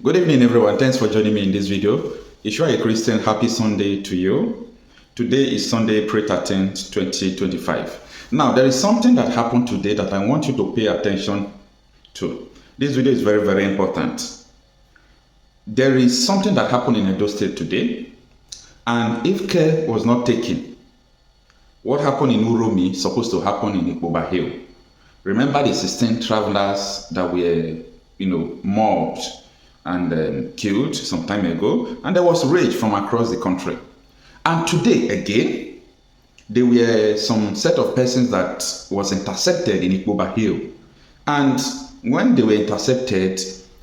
Good evening, everyone. Thanks for joining me in this video. If you are a Christian, happy Sunday to you. Today is Sunday, April 13th, 2025. Now, there is something that happened today that I want you to pay attention to. This video is very, very important. There is something that happened in Edo State today, and if care was not taken, what happened in Uromi is supposed to happen in Ipob Hill. Remember the 16 travelers that were, mobbed and killed some time ago, and there was rage from across the country. And today again, there were some set of persons that was intercepted in Ipob Hill. And when they were intercepted,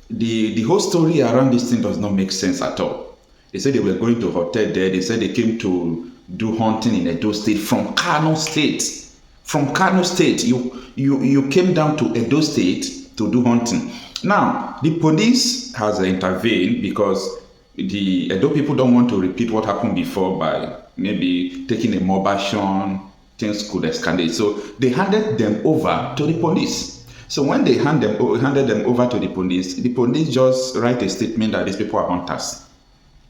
the whole story around this thing does not make sense at all. They said they were going to a hotel there. They said they came to do hunting in Edo State from Kanu State. From Kanu State, you came down to Edo State to do hunting. Now, the police has intervened because the Edo people don't want to repeat what happened before by maybe taking a mob action, things could escalate. So they handed them over to the police. So when they handed them over to the police just write a statement that these people are hunters.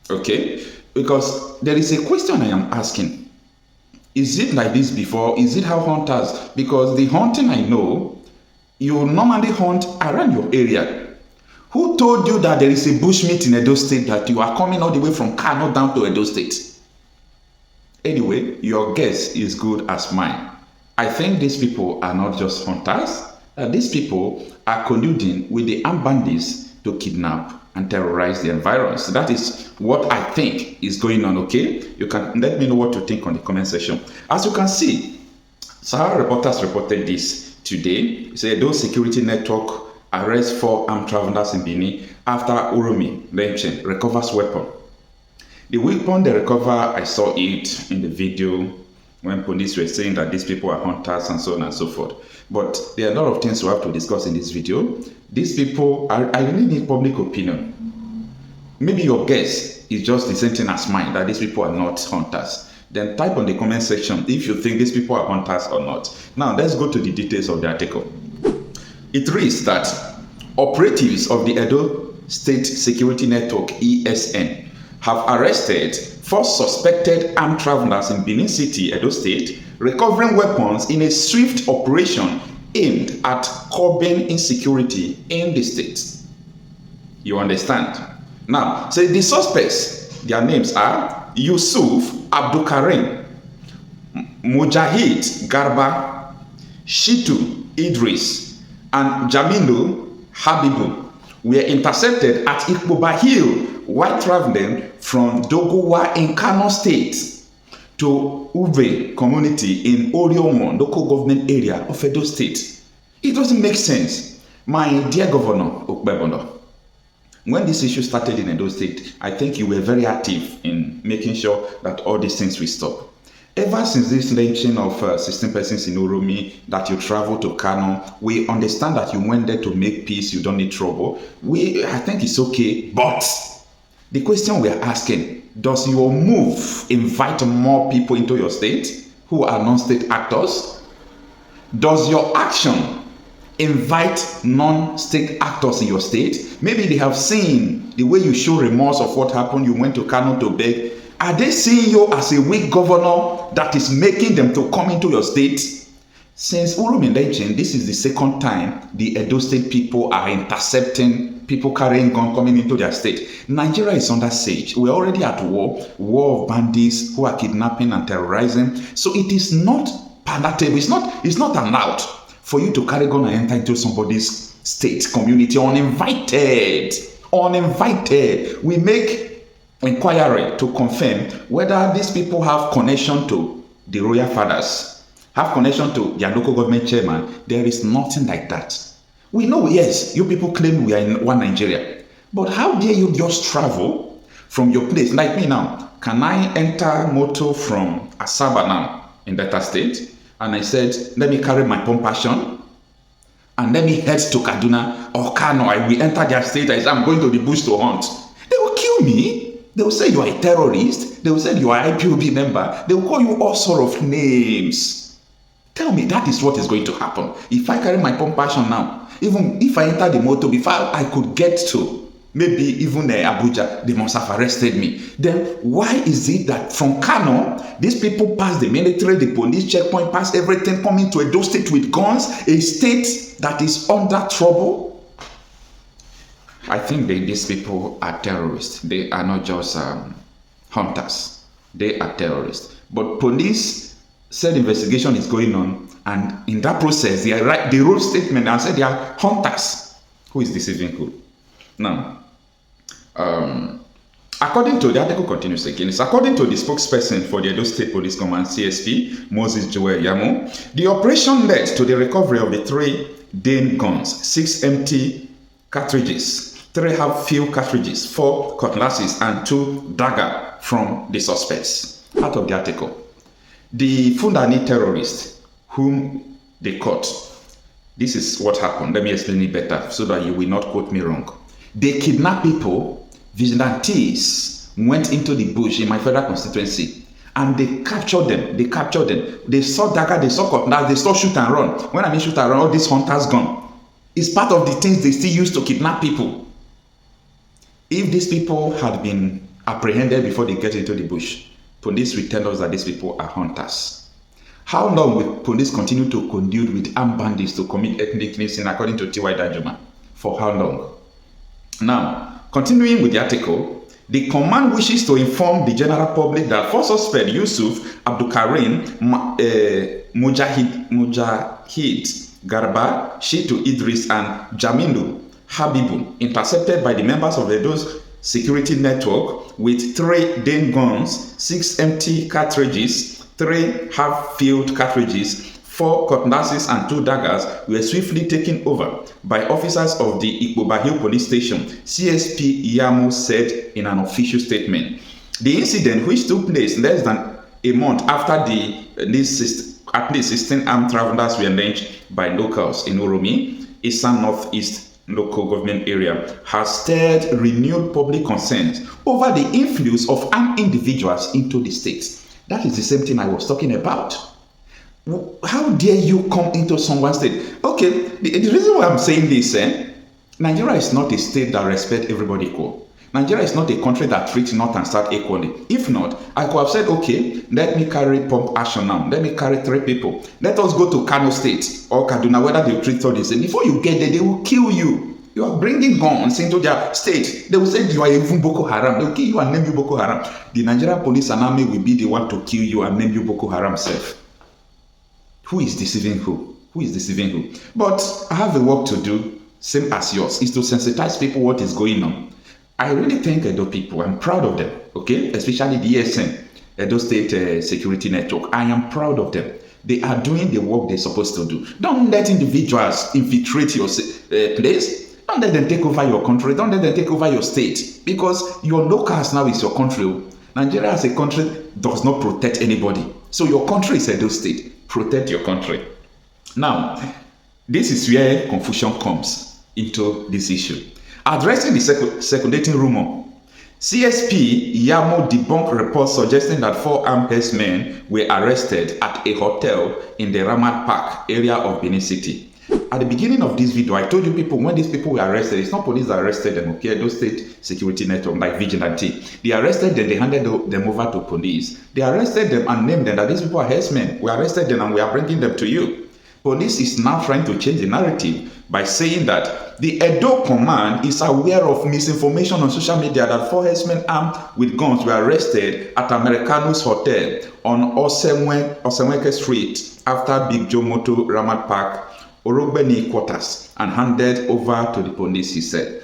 Okay? Because there is a question I am asking. Is it like this before? Is it how hunters? Because the hunting I know, you normally hunt around your area. Who told you that there is a bushmeat in Edo State, that you are coming all the way from Kano down to Edo State? Anyway, your guess is good as mine. I think these people are not just hunters. These people are colluding with the armed bandits to kidnap and terrorize the environs. So that is what I think is going on, okay? You can let me know what you think on the comment section. As you can see, Sahara reporters reported this today. It said those security network arrests 4 armed travelers in Benin after Uromi mentioned recovers weapon. The weapon they recover, I saw it in the video when police were saying that these people are hunters and so on and so forth. But there are a lot of things we have to discuss in this video. These people, I really need public opinion. Maybe your guess is just the same thing as mine, that these people are not hunters. Then type on the comment section if you think these people are hunters or not. Now, let's go to the details of the article. It reads that operatives of the Edo State Security Network, ESN, have arrested 4 suspected armed travelers in Benin City, Edo State, recovering weapons in a swift operation aimed at curbing insecurity in the state. You understand? Now, so the suspects, their names are Yusuf Abdulkarim, Mujahid Garba, Shitu Idris, and Jamilu Habibu were intercepted at Ipob Hill while traveling from Dogowa in Kano State to Ube community in Oriomo local government area of Edo State. It doesn't make sense. My dear Governor Okpebono, when this issue started in Edo State, I think you were very active in making sure that all these things will stop. Ever since this mention of 16 persons in Uromi, that you traveled to Kano, we understand that you went there to make peace, you don't need trouble. I think it's okay, but the question we are asking, does your move invite more people into your state who are non-state actors? Does your action invite non-state actors in your state? Maybe they have seen the way you show remorse of what happened. You went to Kano to beg. Are they seeing you as a weak governor that is making them to come into your state? Since Uromi mentioned, this is the second time the Edo State people are intercepting people carrying guns coming into their state. Nigeria is under siege. We're already at war of bandits who are kidnapping and terrorizing. So it is not palatable. It's not allowed for you to carry gun and enter into somebody's state, community, uninvited. We make inquiry to confirm whether these people have connection to the royal fathers, have connection to their local government chairman. There is nothing like that. We know, yes, you people claim we are in one Nigeria, but how dare you just travel from your place? Like me now, can I enter motor from Asaba now in Delta State? And I said, let me carry my pump passion and let me head to Kaduna or Kano. I will enter their state. I say, I'm going to the bush to hunt. They will kill me. They will say you are a terrorist. They will say you are an IPOB member. They will call you all sort of names. Tell me that is what is going to happen. If I carry my pump passion now, even if I enter the motor, before I could get to maybe even Abuja, they must have arrested me. Then why is it that from Kanu, these people pass the military, the police checkpoint, pass everything, coming to Edo State with guns, a state that is under trouble? I think these people are terrorists. They are not just hunters. They are terrorists. But police said investigation is going on, and in that process, they wrote statement and said they are hunters. Who is deceiving who? Now, according to the article continues again, it's according to the spokesperson for the Edo State Police Command CSP, Moses Joel Yamo, the operation led to the recovery of the 3 Dane guns, 6 empty cartridges, 3 half-filled cartridges, 4 cutlasses, and 2 dagger from the suspects. Part of the article. The Fulani terrorists whom they caught, this is what happened. Let me explain it better so that you will not quote me wrong. They kidnapped people. Vigilantes went into the bush in my federal constituency and they captured them. They saw dagger, they saw cutlass, they saw shoot and run. When I mean shoot and run, all these hunters gone. It's part of the things they still use to kidnap people. If these people had been apprehended before they get into the bush, police will tell us that these people are hunters. How long will police continue to condude with armed bandits to commit ethnic cleansing according to T.Y. Danjuma? For how long? Now, continuing with the article, the command wishes to inform the general public that 4 suspects, Yusuf, Abdulkarim, Mujahid Garba, Shitu Idris, and Jamilu Habibu, intercepted by the members of Edo's security network with 3 Dane guns, 6 empty cartridges, 3 half-filled cartridges, 4 cutlasses, and 2 daggers, were swiftly taken over by officers of the Igbo police station, CSP Yamo said in an official statement. The incident, which took place less than a month after at least 16 armed travelers were lynched by locals in Oromi, Eastern Northeast local government area, has stirred renewed public concerns over the influence of armed individuals into the state. That is the same thing I was talking about. How dare you come into someone's state? Okay, the reason why I'm saying this, Nigeria is not a state that respects everybody equal. Nigeria is not a country that treats North and South equally. If not, I could have said, okay, let me carry pump action now. Let me carry 3 people. Let us go to Kano State or Kaduna, whether they treat all the same. Before you get there, they will kill you. You are bringing guns into their state. They will say you are even Boko Haram. They will kill you and name you Boko Haram. The Nigerian police and army will be the one to kill you and name you Boko Haram self. Who is deceiving who? Who is deceiving who? But I have a work to do, same as yours, is to sensitize people what is going on. I really thank Edo people. I'm proud of them, okay? Especially the ESN, Edo State Security Network. I am proud of them. They are doing the work they're supposed to do. Don't let individuals infiltrate your place. Don't let them take over your country. Don't let them take over your state. Because your locals now is your country. Nigeria as a country does not protect anybody. So your country is Edo State. Protect your country. Now, this is where confusion comes into this issue. Addressing the circulating rumor, CSP Yamo debunked reports suggesting that 4 armed herdsmen were arrested at a hotel in the Ramat Park area of Benin City. At the beginning of this video, I told you people when these people were arrested, it's not police that arrested them, okay? Those state security network like vigilante. They arrested them, they handed them over to police. They arrested them and named them that these people are herdsmen. We arrested them and we are bringing them to you. Police is now trying to change the narrative by saying that the Edo command is aware of misinformation on social media that 4 herdsmen armed with guns were arrested at Americano's Hotel on Osenweke Street after Big Joe Moto Ramat Park Orogbeni quarters and handed over to the police, he said.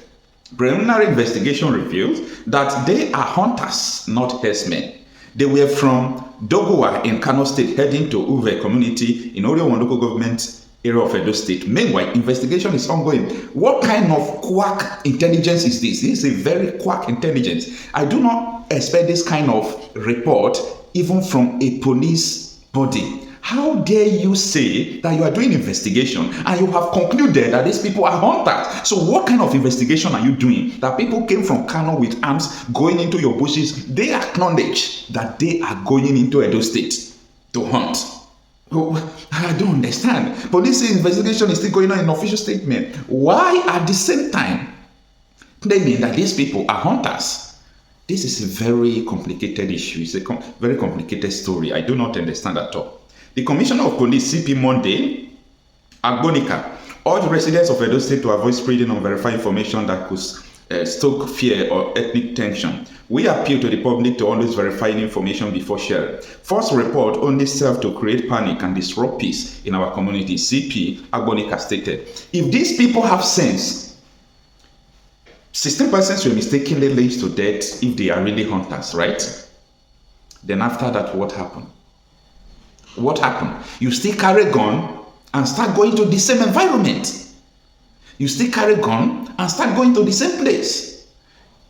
Preliminary investigation reveals that they are hunters, not herdsmen. They were from Dogowa in Kano State heading to Uve community in Orewan local government area of Edo State. Meanwhile, investigation is ongoing. What kind of quack intelligence is this? This is a very quack intelligence. I do not expect this kind of report even from a police body. How dare you say that you are doing investigation and you have concluded that these people are hunters? So what kind of investigation are you doing? That people came from Kano with arms going into your bushes. They acknowledge that they are going into Edo State to hunt. Oh, I don't understand. Police investigation is still going on in official statement. Why at the same time claiming that these people are hunters. This is a very complicated issue. It's a very complicated story. I do not understand at all. The Commissioner of Police, CP Monday, Agbonika, urged residents of Edo State to avoid spreading unverified information that could stoke fear or ethnic tension. We appeal to the public to always verify information before sharing. False report only serve to create panic and disrupt peace in our community, CP Agbonika stated. If these people have sense, 16 persons were mistakenly lynched to death if they are really hunters, right? Then after that, what happened? What happened? You still carry gun and start going to the same environment. You still carry gun and start going to the same place.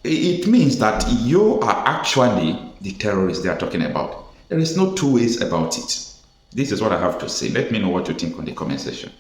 It means that you are actually the terrorists they are talking about. There is no two ways about it. This is what I have to say. Let me know what you think on the comment section.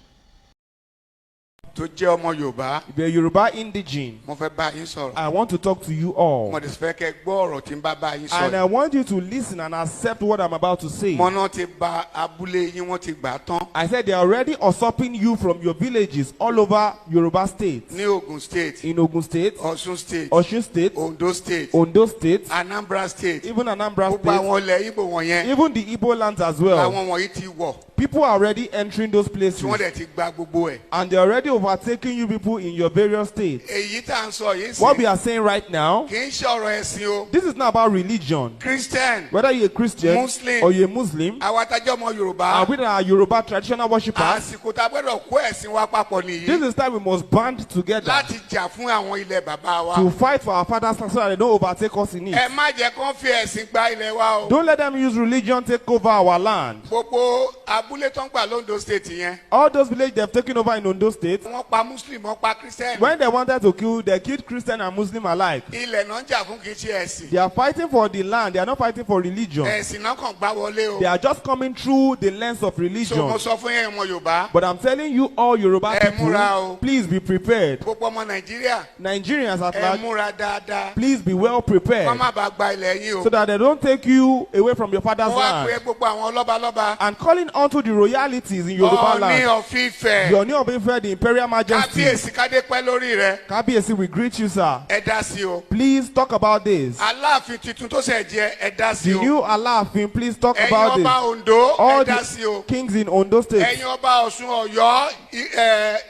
To jẹ́ ọmọ Yorùbá. The Yoruba indigene. Mo fẹ́ bá yín sọ̀rọ̀. I want to talk to you all. Mo dẹ̀ fẹ́ kẹ́ gbọ́ ọ̀rọ̀ tí ń bá yín sọ̀rọ̀. And I want you to listen and accept what I'm about to say. Mo náà ti bà abúlé yín, wọ́n ti gbà tán. I said they are already usurping you from your villages all over Yoruba State. Ní Ogun State. In Ogun State. Osun State. Osun State. Ondo State. Ondo State. Anambra State. Even Anambra State. Gbogbo àwọn ilẹ̀ Igbo wọ̀nyẹn. Even the Igbo lands as well. Àwọn wọ̀nyí ti wọ̀. People are already entering those places. Tí wọ́n dẹ̀ ti gba gbogbo ẹ̀. And they're already overtaking you people in your various states. Èyí tá à ń sọ yìí sí. What we are saying right now, kì í ṣe ọ̀rọ̀ ẹ̀sìn o. this is not about religion. Christian. Whether you're a Christian Muslim. or you're a Muslim, Àwa tá jẹ́ ọmọ Yorùbá. and we are Yoruba traditional worshippers, àsìkò tá a gbọ́dọ̀ kó ẹ̀sìn wa papọ̀ nìyí. this is time we must band together Láti jà fún àwọn ilẹ̀ bàbá wa. to fight for our father's land so that they don't overtake us in it. Ẹ má jẹ́ kán fi ẹ̀sìn gba ilẹ̀ wa o. Don't let them use religion take over our land. Gbogbo abúlé tó ń gbà l'Ondo State yẹn. All those villages they've taken over in Ondo State, Wọ́n pa Muslim, wọ́n pa Christian. when they wanted to kill, they killed Christian and Muslim alike. Ilẹ̀ náà ń jà fún kì í ṣe ẹ̀sìn. They are fighting for the land. They are not fighting for religion. Ẹ̀sìn náà kàn gbá wọlé o. They are just coming through the lens of So mo religion. sọ fún yẹn ọmọ Yorùbá. But I'm telling you all Yoruba Ẹ múra o. people, please be prepared. Gbogbo ọmọ Nàìjíríà. Nigerians at Ẹ large, múra dáadáa. please be well prepared Wọ́n má bàa gba ilẹ̀ yín o. so that they don't take you away from your father's Mo wá pé land. gbogbo àwọn lọ́balọ́ba. And calling onto the royalties in Yoruba Ọọ̀ni land. of Ifẹ̀. Your new Obife, the Imperial Majesty. Kábíyèsí kádé pẹ́ lórí rẹ̀. Kabiesi, we greet you, sir. Ẹ dá sí o. Please talk about this. Aláàfin tuntun tó ṣẹ̀ jẹ ẹ dá sí The o. new Alaafin, please talk Ẹ̀yin about ọba this. Ondo All ẹ dá sí o. the kings in Ondo State, Ẹ̀yin ọba Ọ̀ṣun Ọ̀yọ́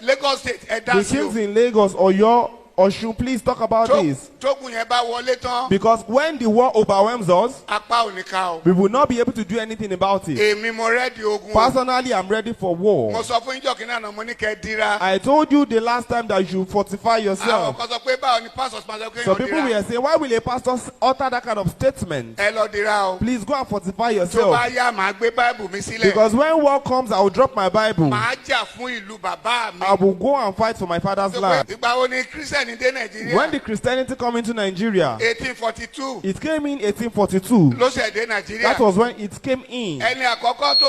Lagos State ẹ dá the sí o. kings in Lagos, Oyo, Osun, please talk about this. Tógun yẹn bá wọlé tán. Because when the war overwhelms us, Apá ò ní ká o. we will not be able to do anything about it. Èmi mo rẹ́dí ogun o. Personally, I'm ready for Mo war. sọ fún ìjọ kìnnìún àná mo ní kẹ́ dira. I told you the last time that you should fortify Àwọn yourself. kan sọ pé báwo ni pastors máa sọ pé Some èèyàn people dira. were saying, why will a pastor utter that kind of statement? Ẹ lọ dira o. Please go and fortify Tó yourself. bá yá màá gbé Báìbù mi sílẹ̀. Because when war comes, I will drop my Bible. Màá jà fún ìlú bàbá mi. I will go and fight for my father's land. Ìgbà wo ni Christian dé Nàìjíríà? When the Christianity come into Nigeria, 1842 it came in 1842. ló ṣẹ̀ dé Nàìjíríà. That was when it came in. Ẹni àkọ́kọ́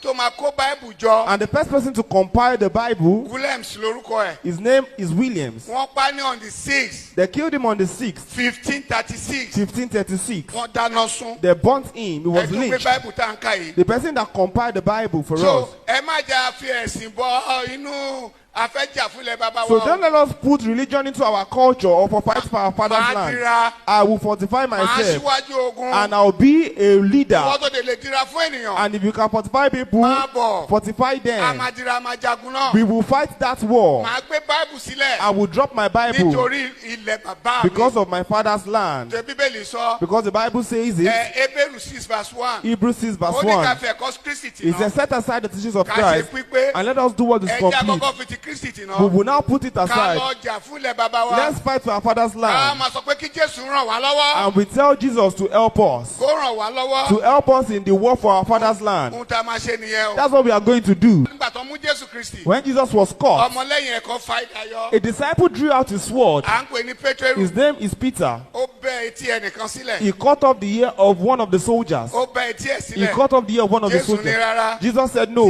tó máa kó Báìbù jọ. And the first person to compile the Bible, Williams lorúkọ ẹ̀. his name is Williams. Wọ́n pa ní on the 6th They killed him on the 6th, 1536. 1536. Wọ́n dáná sun. They burnt him. He was Ẹ tún gbé lynched. Báìbù tá à ń kà yìí. The person that compiled the Bible for us. So ẹ má jà fi ẹ̀sìn bọ inú afẹ́jà fúnlẹ̀ bàbá So wa. don't let us put religion into our culture or for fight for our father's Màá land. dira. I will fortify Màá myself síwájú ogun. and I'll be a leader. Wọ́n tó de lè dira fún ènìyàn. And if you can fortify people, Máa bọ̀. fortify A them. máa dira, a máa jagun náà. We will fight that war. Màá gbé Báìbù sílẹ̀. I will drop my Bible Nítorí ilẹ̀ bàbá mi. because of my father's land. Ṣé Bíbélì sọ? Because the Bible says it. Hébérù 6 verse 1. Hebrews 6 verse Ó ní ká 1. fi ẹ̀kọ́ Kristi tì It náà. says, set aside the teachings of Ká ṣe Christ pípé. and let us do what is Ẹ jẹ́ complete. àkọ́kọ́ fi ti Kristi tì náà. We will now put it Ká aside. lọ jà fúnlẹ̀ bàbá wa. Let's fight for our father's Ká land. máa sọ pé kí Jésù ràn wá lọ́wọ́. And we tell Jesus to help us. Kó ràn wá lọ́wọ́. To help us in the war for our father's land. Ohun tá a máa ṣe nìyẹn o. That's what we are going to do. Nígbà tó mú Jésù Kristi. When Jesus was caught, Ọmọlẹ́yìn ẹ̀kọ́ fa ìdáyọ. a disciple drew out his sword. À ń pè ní Pétérù. His name is Peter. Ó bẹ́ etí ẹnìkan sílẹ̀. He cut off the ear of one of the soldiers. Ó bẹ́ etí ẹ̀ He sílẹ̀. cut off the ear of one of the Jésù ní soldiers. rárá. Jesus said, Tí no,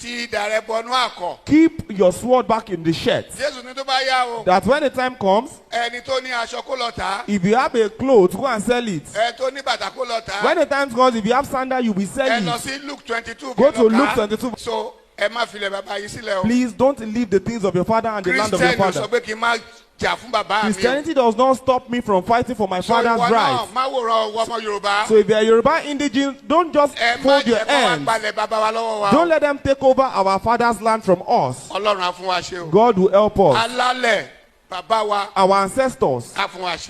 idà rẹ̀ bọnú àkọ̀. keep your sword back in the shirt. Jésù ní tó bá yá o. That when the time comes, Ẹni tó ní aṣọ kó lọ tà á. if you have a cloth, go and sell it. Ẹ tó ní bàtà kó lọ tà á. When the time comes, if you have sandal, you will sell Ẹ lọ it. sí Luke 22. Go kẹ́ to lọ kà Luke á. 22. So ẹ má filẹ̀ bàbá yìí sílẹ̀ o. Please don't leave the things of your father and the land of your Christian sọ father. pé kí n má jà fún bàbá mi. Christianity does not stop me from fighting for my father's So ìwọ náà rights. má wòran ọwọ́ ọmọ Yorùbá. So if you are Yoruba indigene, don't just Ẹ má fold your jẹ́ kó wá hands. gbalẹ̀ bàbá wa lọ́wọ́ wa. Don't let them take over our father's land from us. Ọlọ́run á fún wa ṣe o. God will help us. Alálẹ̀ bàbá wa Our ancestors. á fún wa ṣe.